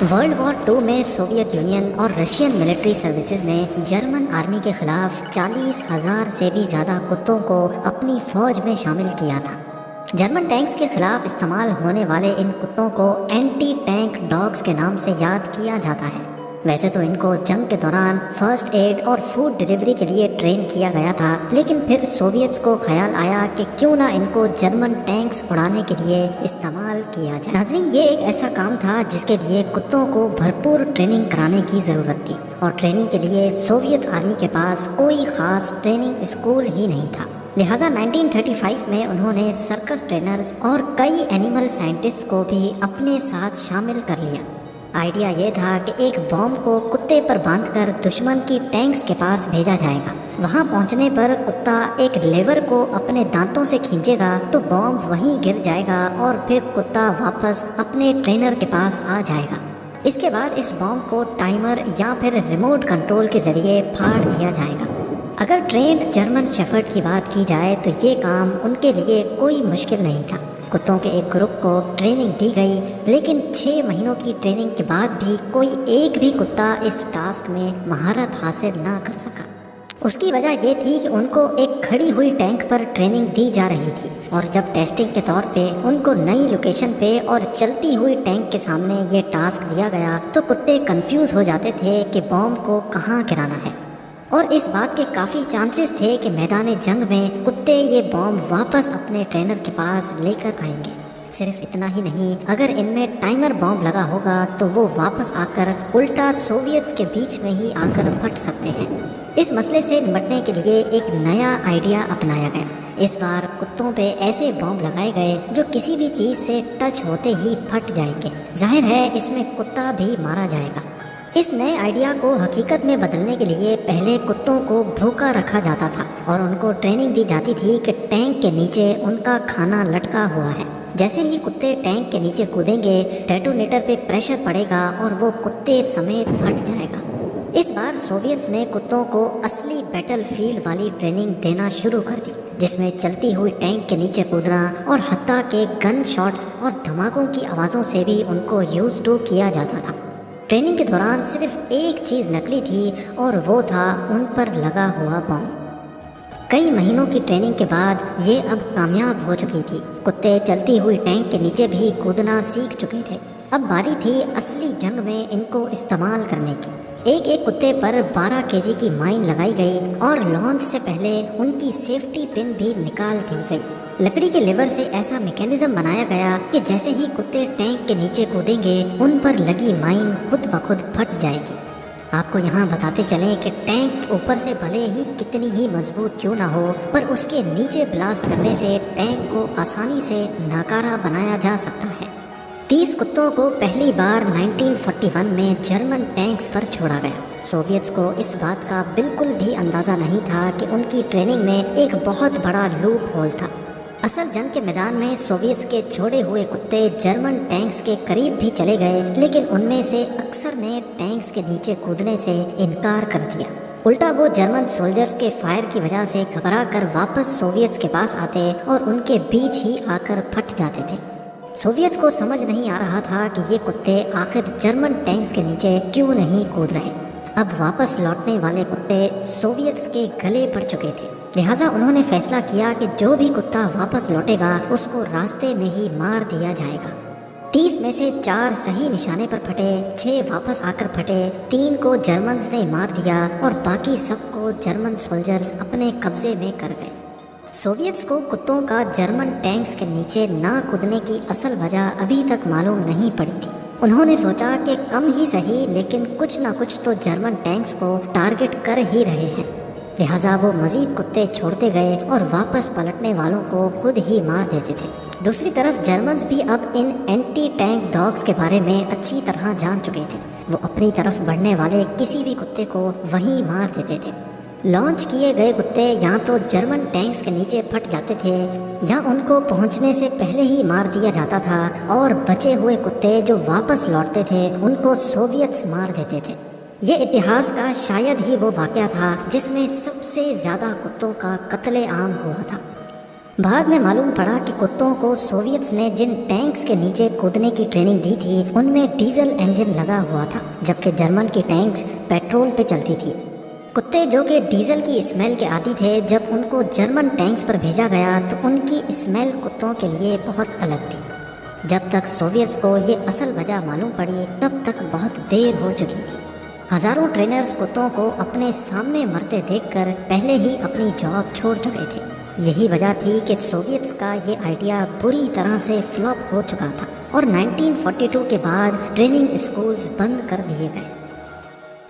World war to میں Soviet union اور Russian military services نے جرمن آرمی کے خلاف 40,000 سے بھی زیادہ کتوں کو اپنی فوج میں شامل کیا تھا۔ جرمن ٹینکس کے خلاف استعمال ہونے والے ان کتوں کو اینٹی ٹینک ڈاگز کے نام سے یاد کیا جاتا ہے۔ ویسے تو ان کو جنگ کے دوران فرسٹ ایڈ اور فوڈ ڈیلیوری کے لیے ٹرین کیا گیا تھا، لیکن پھر سوویتس کو خیال آیا کہ کیوں نہ ان کو جرمن ٹینکس اڑانے کے لیے استعمال کیا جائے۔ ناظرین، یہ ایک ایسا کام تھا جس کے لیے کتوں کو بھرپور ٹریننگ کرانے کی ضرورت تھی، اور ٹریننگ کے لیے سوویت آرمی کے پاس کوئی خاص ٹریننگ اسکول ہی نہیں تھا۔ لہٰذا 1935 میں انہوں نے سرکس ٹرینرز اور کئی اینیمل سائنٹسٹ کو بھی اپنے ساتھ شامل کر لیا۔ آئیڈیا یہ تھا کہ ایک بم کو کتے پر باندھ کر دشمن کی ٹینکس کے پاس بھیجا جائے گا۔ وہاں پہنچنے پر کتا ایک لیور کو اپنے دانتوں سے کھینچے گا تو بم وہیں گر جائے گا، اور پھر کتا واپس اپنے ٹرینر کے پاس آ جائے گا۔ اس کے بعد اس بم کو ٹائمر یا پھر ریموٹ کنٹرول کے ذریعے پھاڑ دیا جائے گا۔ اگر ٹرینڈ جرمن شیفرڈ کی بات کی جائے تو یہ کام ان کے لیے کوئی مشکل نہیں تھا۔ کتوں کے ایک گروپ کو ٹریننگ دی گئی، لیکن 6 مہینوں کی ٹریننگ کے بعد بھی کوئی ایک بھی کتا اس ٹاسک میں مہارت حاصل نہ کر سکا۔ اس کی وجہ یہ تھی کہ ان کو ایک کھڑی ہوئی ٹینک پر ٹریننگ دی جا رہی تھی، اور جب ٹیسٹنگ کے طور پہ ان کو نئی لوکیشن پہ اور چلتی ہوئی ٹینک کے سامنے یہ ٹاسک دیا گیا تو کتے کنفیوز ہو جاتے تھے کہ بم کو کہاں گرانا ہے، اور اس بات کے کافی چانسز تھے کہ میدان جنگ میں کتے یہ بم واپس اپنے ٹرینر کے پاس لے کر آئیں گے۔ صرف اتنا ہی نہیں، اگر ان میں ٹائمر بم لگا ہوگا تو وہ واپس آ کر الٹا سوویتس کے بیچ میں ہی آ کر پھٹ سکتے ہیں۔ اس مسئلے سے نمٹنے کے لیے ایک نیا آئیڈیا اپنایا گیا۔ اس بار کتوں پہ ایسے بم لگائے گئے جو کسی بھی چیز سے ٹچ ہوتے ہی پھٹ جائیں گے۔ ظاہر ہے اس میں کتا بھی مارا جائے گا۔ اس نئے آئیڈیا کو حقیقت میں بدلنے کے لیے پہلے کتوں کو بھوکا رکھا جاتا تھا، اور ان کو ٹریننگ دی جاتی تھی کہ ٹینک کے نیچے ان کا کھانا لٹکا ہوا ہے۔ جیسے ہی کتے ٹینک کے نیچے کودیں گے، ڈیٹونیٹر پہ پریشر پڑے گا اور وہ کتے سمیت پھٹ جائے گا۔ اس بار سوویتس نے کتوں کو اصلی بیٹل فیلڈ والی ٹریننگ دینا شروع کر دی، جس میں چلتی ہوئی ٹینک کے نیچے کودنا اور حتیٰ کہ گن شاٹس اور دھماکوں کی آوازوں سے بھی ان کو یوز ٹو کیا جاتا تھا۔ ٹریننگ کے دوران صرف ایک چیز نقلی تھی، اور وہ تھا ان پر لگا ہوا بم۔ کئی مہینوں کی ٹریننگ کے بعد یہ اب کامیاب ہو چکی تھی۔ کتے چلتی ہوئی ٹینک کے نیچے بھی کودنا سیکھ چکے تھے۔ اب باری تھی اصلی جنگ میں ان کو استعمال کرنے کی۔ ایک کتے پر 12 kg کی مائن لگائی گئی، اور لانچ سے پہلے ان کی سیفٹی پن بھی نکال دی گئی۔ لکڑی کے لیور سے ایسا میکینزم بنایا گیا کہ جیسے ہی کتے ٹینک کے نیچے کودیں گے، ان پر لگی مائن خود بخود پھٹ جائے گی۔ آپ کو یہاں بتاتے چلیں کہ ٹینک اوپر سے بھلے ہی کتنی ہی مضبوط کیوں نہ ہو، پر اس کے نیچے بلاسٹ کرنے سے ٹینک کو آسانی سے ناکارہ بنایا جا سکتا ہے۔ 30 کتوں کو پہلی بار 1941 میں جرمن ٹینکس پر چھوڑا گیا۔ سوویتس کو اس بات کا بالکل بھی اندازہ نہیں تھا کہ ان کی ٹریننگ میں ایک بہت بڑا لوپ ہول تھا۔ اصل جنگ کے میدان میں سوویتس کے چھوڑے ہوئے کتے جرمن ٹینکس کے قریب بھی چلے گئے، لیکن ان میں سے اکثر نے ٹینکس کے نیچے کودنے سے انکار کر دیا۔ الٹا وہ جرمن سولجرز کے فائر کی وجہ سے گھبرا کر واپس سوویتس کے پاس آتے اور ان کے بیچ ہی آ کر پھٹ جاتے تھے۔ سوویتس کو سمجھ نہیں آ رہا تھا کہ یہ کتے آخر جرمن ٹینکس کے نیچے کیوں نہیں کود رہے۔ اب واپس لوٹنے والے کتے سوویتس کے گلے پڑ چکے تھے، لہٰذا انہوں نے فیصلہ کیا کہ جو بھی کتا واپس لوٹے گا اس کو راستے میں ہی مار دیا جائے گا۔ 30 میں سے 4 صحیح نشانے پر پھٹے، 6 واپس آ کر پھٹے، 3 کو جرمنز نے مار دیا، اور باقی سب کو جرمن سولجرز اپنے قبضے میں کر گئے۔ سوویتس کو کتوں کا جرمن ٹینکس کے نیچے نہ کودنے کی اصل وجہ ابھی تک معلوم نہیں پڑی تھی۔ انہوں نے سوچا کہ کم ہی صحیح لیکن کچھ نہ کچھ تو جرمن ٹینکس کو ٹارگٹ کر ہی رہے ہیں، لہٰذا وہ مزید کتے چھوڑتے گئے اور واپس پلٹنے والوں کو خود ہی مار دیتے تھے۔ دوسری طرف جرمنز بھی اب ان اینٹی ٹینک ڈاگز کے بارے میں اچھی طرح جان چکے تھے۔ وہ اپنی طرف بڑھنے والے کسی بھی کتے کو وہیں مار دیتے تھے۔ لانچ کیے گئے کتے یا تو جرمن ٹینکس کے نیچے پھٹ جاتے تھے، یا ان کو پہنچنے سے پہلے ہی مار دیا جاتا تھا، اور بچے ہوئے کتے جو واپس لوٹتے تھے ان کو سوویتس مار دیتے تھے۔ یہ اتہاس کا شاید ہی وہ واقعہ تھا جس میں سب سے زیادہ کتوں کا قتل عام ہوا تھا۔ بعد میں معلوم پڑا کہ کتوں کو سوویتس نے جن ٹینکس کے نیچے کودنے کی ٹریننگ دی تھی ان میں ڈیزل انجن لگا ہوا تھا، جبکہ جرمن کی ٹینکس پیٹرول پہ چلتی تھی۔ کتے جو کہ ڈیزل کی اسمیل کے عادی تھے، جب ان کو جرمن ٹینکس پر بھیجا گیا تو ان کی اسمیل کتوں کے لیے بہت الگ تھی۔ جب تک سوویتس کو یہ اصل وجہ معلوم پڑی تب تک بہت دیر ہو چکی تھی۔ ہزاروں ٹرینرز کتوں کو اپنے سامنے مرتے دیکھ کر پہلے ہی اپنی جاب چھوڑ چکے تھے۔ یہی وجہ تھی کہ سوویتس کا یہ آئیڈیا بری طرح سے فلاپ ہو چکا تھا اور 1942 کے بعد ٹریننگ اسکولز بند کر دیے گئے۔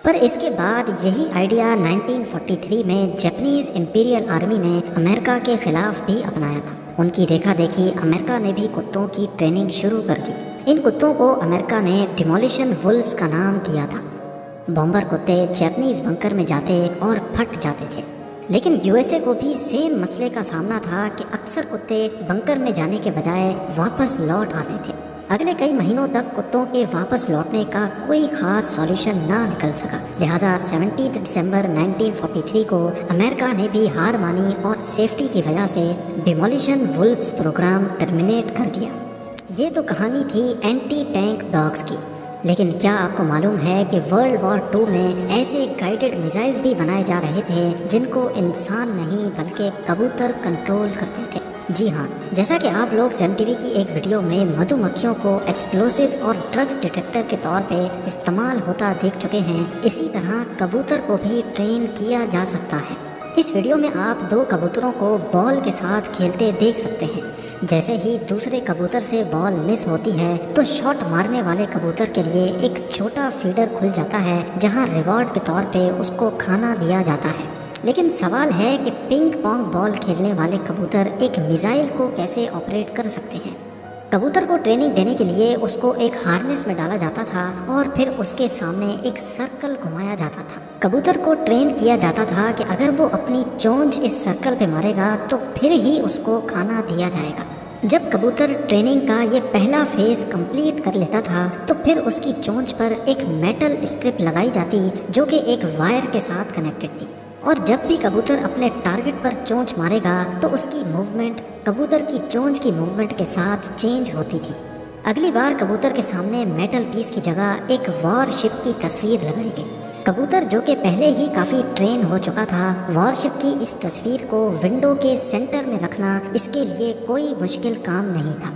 پر اس کے بعد یہی آئیڈیا 1943 میں جاپنیز امپیریل آرمی نے امریکہ کے خلاف بھی اپنایا تھا۔ ان کی دیکھا دیکھی امریکہ نے بھی کتوں کی ٹریننگ شروع کر دی۔ ان کتوں کو امریکہ نے ڈیمولیشن وولز کا نام دیا تھا۔ بمبر کتے جاپنیز بنکر میں جاتے اور پھٹ جاتے تھے، لیکن یو ایس اے کو بھی سیم مسئلے کا سامنا تھا کہ اکثر کتے بنکر میں جانے کے بجائے واپس لوٹ آتے تھے۔ اگلے کئی مہینوں تک کتوں کے واپس لوٹنے کا کوئی خاص سولوشن نہ نکل سکا، لہٰذا 17 دسمبر 1943 کو امریکہ نے بھی ہار مانی اور سیفٹی کی وجہ سے ڈیمولیشن وولفز پروگرام ٹرمینیٹ کر دیا۔ یہ تو کہانی تھی اینٹی ٹینک ڈاگز کی، لیکن کیا آپ کو معلوم ہے کہ ورلڈ وار 2 میں ایسے گائیڈڈ میزائلز بھی بنائے جا رہے تھے جن کو انسان نہیں بلکہ کبوتر کنٹرول کرتے تھے؟ جی ہاں، جیسا کہ آپ لوگ زین ٹی وی کی ایک ویڈیو میں مدھو مکھیوں کو ایکسپلوسیو اور ڈرگز ڈیٹیکٹر کے طور پہ استعمال ہوتا دیکھ چکے ہیں، اسی طرح کبوتر کو بھی ٹرین کیا جا سکتا ہے۔ اس ویڈیو میں آپ 2 کبوتروں کو بال کے ساتھ کھیلتے دیکھ سکتے ہیں۔ جیسے ہی دوسرے کبوتر سے بال مس ہوتی ہے تو شاٹ مارنے والے کبوتر کے لیے ایک چھوٹا فیڈر کھل جاتا ہے جہاں ریوارڈ کے طور پہ اس کو کھانا دیا جاتا ہے۔ لیکن سوال ہے کہ پنگ پونگ بال کھیلنے والے کبوتر ایک میزائل کو کیسے آپریٹ کر سکتے ہیں؟ کبوتر کو ٹریننگ دینے کے لیے اس کو ایک ہارنس میں ڈالا جاتا تھا اور پھر اس کے سامنے ایک سرکل گھمایا جاتا تھا۔ کبوتر کو ٹرین کیا جاتا تھا کہ اگر وہ اپنی چونچ اس سرکل پہ مارے گا تو پھر ہی اس کو کھانا دیا جائے گا۔ جب کبوتر ٹریننگ کا یہ پہلا فیز کمپلیٹ کر لیتا تھا تو پھر اس کی چونچ پر ایک میٹل اسٹرپ لگائی جاتی جو کہ ایک وائر کے ساتھ کنیکٹڈ تھی، اور جب بھی کبوتر اپنے ٹارگٹ پر چونچ مارے گا تو اس کی موومنٹ کبوتر کی چونچ کی موومنٹ کے ساتھ چینج ہوتی تھی۔ اگلی بار کبوتر کے سامنے میٹل پیس کی جگہ ایک وار شپ کی تصویر لگائی گئی۔ کبوتر جو کہ پہلے ہی کافی ٹرین ہو چکا تھا، وار شپ کی اس تصویر کو ونڈو کے سینٹر میں رکھنا اس کے لیے کوئی مشکل کام نہیں تھا۔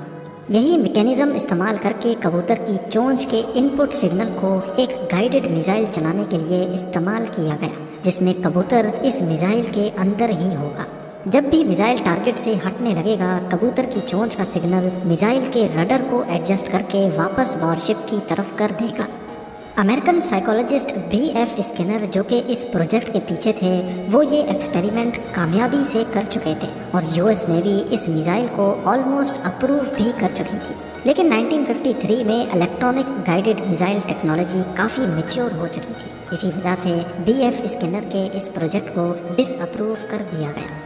یہی میکینزم استعمال کر کے کبوتر کی چونچ کے ان پٹ سگنل کو ایک گائیڈڈ میزائل چلانے کے لیے استعمال کیا گیا، جس میں کبوتر اس میزائل کے اندر ہی ہوگا۔ جب بھی میزائل ٹارگٹ سے ہٹنے لگے گا، کبوتر کی چونچ کا سگنل میزائل کے رڈر کو ایڈجسٹ کر کے واپس وار شپ کی طرف کر دے گا۔ American psychologist B F Skinner جو کہ اس پروجیکٹ کے پیچھے تھے، وہ یہ ایکسپیریمنٹ کامیابی سے کر چکے تھے اور یو ایس نیوی اس میزائل کو آلموسٹ اپروو بھی کر چکی تھی۔ لیکن 1953 میں الیکٹرانک گائیڈڈ میزائل ٹیکنالوجی کافی میچور ہو چکی تھی، اسی وجہ سے بی ایف اسکنر کے اس پروجیکٹ کو ڈس اپروو کر دیا گیا۔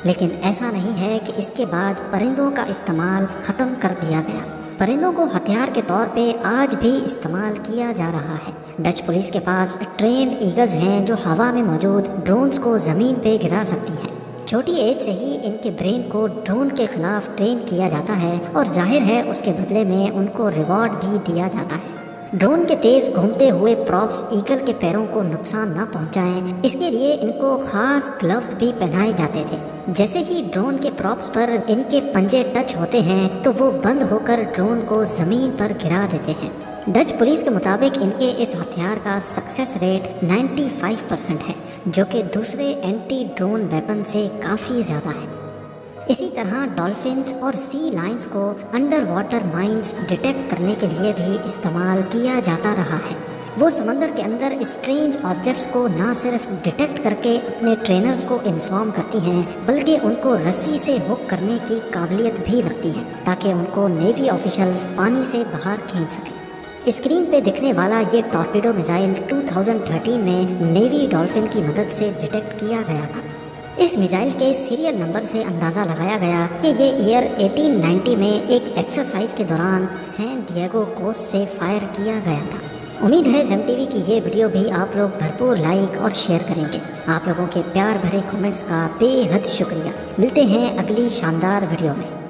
لیکن ایسا نہیں ہے کہ اس کے بعد پرندوں کا استعمال ختم کر دیا گیا۔ پرندوں کو ہتھیار کے طور پہ آج بھی استعمال کیا جا رہا ہے۔ ڈچ پولیس کے پاس ٹرینڈ ایگلز ہیں جو ہوا میں موجود ڈرونز کو زمین پہ گرا سکتی ہیں۔ چھوٹی ایج سے ہی ان کے برین کو ڈرون کے خلاف ٹرین کیا جاتا ہے اور ظاہر ہے اس کے بدلے میں ان کو ریوارڈ بھی دیا جاتا ہے۔ ڈرون کے تیز گھومتے ہوئے پراپس ایگل کے پیروں کو نقصان نہ پہنچائیں، اس کے لیے ان کو خاص گلوز بھی پہنائے جاتے تھے۔ جیسے ہی ڈرون کے پراپس پر ان کے پنجے ٹچ ہوتے ہیں تو وہ بند ہو کر ڈرون کو زمین پر گرا دیتے ہیں۔ ڈچ پولیس کے مطابق ان کے اس ہتھیار کا سکسیس ریٹ 95% ہے، جو کہ دوسرے اینٹی ڈرون ویپن سے کافی زیادہ ہے۔ اسی طرح ڈالفنز اور سی لائنز کو انڈر واٹر مائنز ڈیٹیکٹ کرنے کے لیے بھی استعمال کیا جاتا رہا ہے۔ وہ سمندر کے اندر اسٹرینج آبجیکٹس کو نہ صرف ڈیٹیکٹ کر کے اپنے ٹرینرز کو انفارم کرتی ہیں، بلکہ ان کو رسی سے ہک کرنے کی قابلیت بھی رکھتی ہیں تاکہ ان کو نیوی آفیشلز پانی سے باہر کھینچ سکیں۔ اسکرین پہ دکھنے والا یہ ٹارپیڈو میزائل 2013 میں نیوی ڈالفن کی مدد سے ڈیٹیکٹ کیا گیا تھا۔ اس میزائل کے سیریل نمبر سے اندازہ لگایا گیا کہ یہ ایئر 1890 میں ایک ایکسرسائز کے دوران سین ڈیگو کوسٹ سے فائر کیا گیا تھا امید ہے زم ٹی وی کی یہ ویڈیو بھی آپ لوگ بھرپور لائک اور شیئر کریں گے۔ آپ لوگوں کے پیار بھرے کمنٹس کا بے حد شکریہ۔ ملتے ہیں اگلی شاندار ویڈیو میں۔